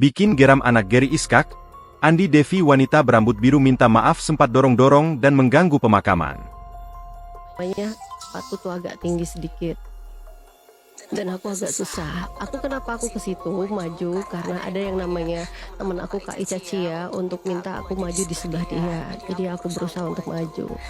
Bikin geram anak Gary Iskak, Andi Devi wanita berambut biru minta maaf sempat dorong-dorong dan mengganggu pemakaman. Namanya sepatu tuh agak tinggi sedikit. Dan aku agak susah. Kenapa aku ke situ maju karena ada yang namanya teman aku Kak Ica Cia untuk minta aku maju di sebelah dia. Jadi aku berusaha untuk maju.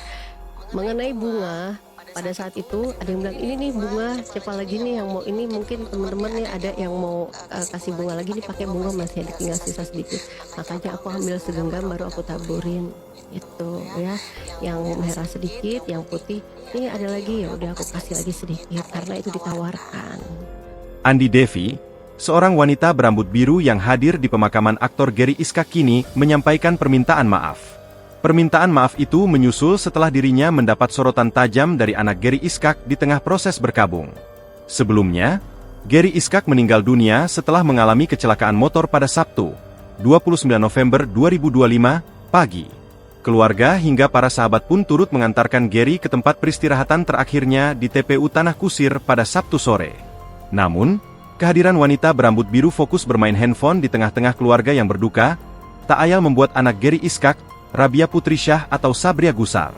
Mengenai bunga, pada saat itu ada yang bilang ini nih bunga siapa lagi nih yang mau ini, mungkin teman-teman nih ada yang mau kasih bunga lagi nih, pakai bunga masih ada tinggal sisa sedikit. Makanya aku ambil segenggam baru aku taburin itu ya, yang merah sedikit, yang putih ini ada lagi, ya udah aku kasih lagi sedikit karena itu ditawarkan. Andi Devi, seorang wanita berambut biru yang hadir di pemakaman aktor Gary Iskak kini menyampaikan permintaan maaf. Permintaan maaf itu menyusul setelah dirinya mendapat sorotan tajam dari anak Gary Iskak di tengah proses berkabung. Sebelumnya, Gary Iskak meninggal dunia setelah mengalami kecelakaan motor pada Sabtu, 29 November 2025, pagi. Keluarga hingga para sahabat pun turut mengantarkan Gary ke tempat peristirahatan terakhirnya di TPU Tanah Kusir pada Sabtu sore. Namun, kehadiran wanita berambut biru fokus bermain handphone di tengah-tengah keluarga yang berduka, tak ayal membuat anak Gary Iskak, Rabia Putri Syah atau Sabria gusar.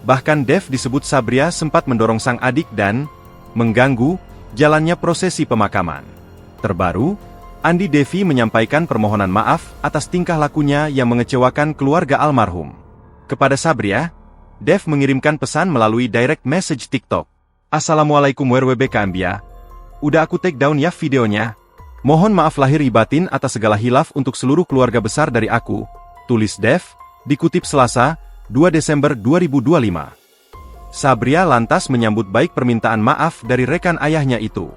Bahkan Dev disebut Sabria sempat mendorong sang adik dan mengganggu jalannya prosesi pemakaman. Terbaru, Andi Devi menyampaikan permohonan maaf atas tingkah lakunya yang mengecewakan keluarga almarhum. Kepada Sabria, Dev mengirimkan pesan melalui direct message TikTok. Assalamualaikum WRWB Kambia. Udah aku take down ya videonya. Mohon maaf lahir batin atas segala hilaf untuk seluruh keluarga besar dari aku, tulis Dev. Dikutip Selasa, 2 Desember 2025. Sabria lantas menyambut baik permintaan maaf dari rekan ayahnya itu.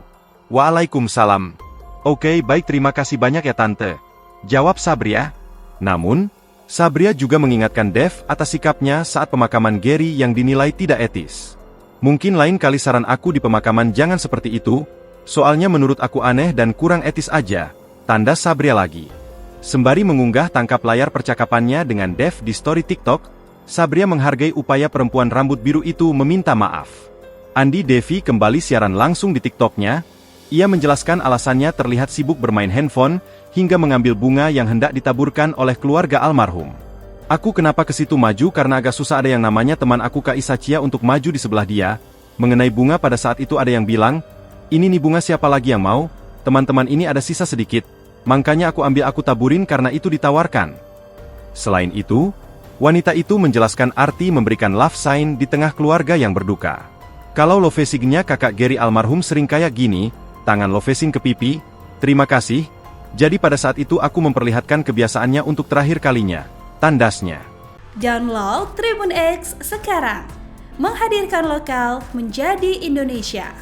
Waalaikumsalam. Oke, baik, terima kasih banyak ya Tante, jawab Sabria. Namun, Sabria juga mengingatkan Dev atas sikapnya saat pemakaman Gary yang dinilai tidak etis. Mungkin lain kali saran aku di pemakaman jangan seperti itu, soalnya menurut aku aneh dan kurang etis aja, tanda Sabria lagi. Sembari mengunggah tangkap layar percakapannya dengan Dev di story TikTok, Sabria menghargai upaya perempuan rambut biru itu meminta maaf. Andi Devi kembali siaran langsung di TikToknya. Ia menjelaskan alasannya terlihat sibuk bermain handphone, hingga mengambil bunga yang hendak ditaburkan oleh keluarga almarhum. Aku kenapa ke situ maju karena agak susah, ada yang namanya teman aku Kak Ica Cia untuk maju di sebelah dia. Mengenai bunga pada saat itu ada yang bilang, ini nih bunga siapa lagi yang mau, teman-teman ini ada sisa sedikit. Makanya aku taburin karena itu ditawarkan. Selain itu, wanita itu menjelaskan arti memberikan love sign di tengah keluarga yang berduka. Kalau lovesingnya kakak Gary almarhum sering kayak gini, tangan lovesing ke pipi, terima kasih. Jadi pada saat itu aku memperlihatkan kebiasaannya untuk terakhir kalinya, tandasnya. Download Tribun X sekarang, menghadirkan lokal menjadi Indonesia.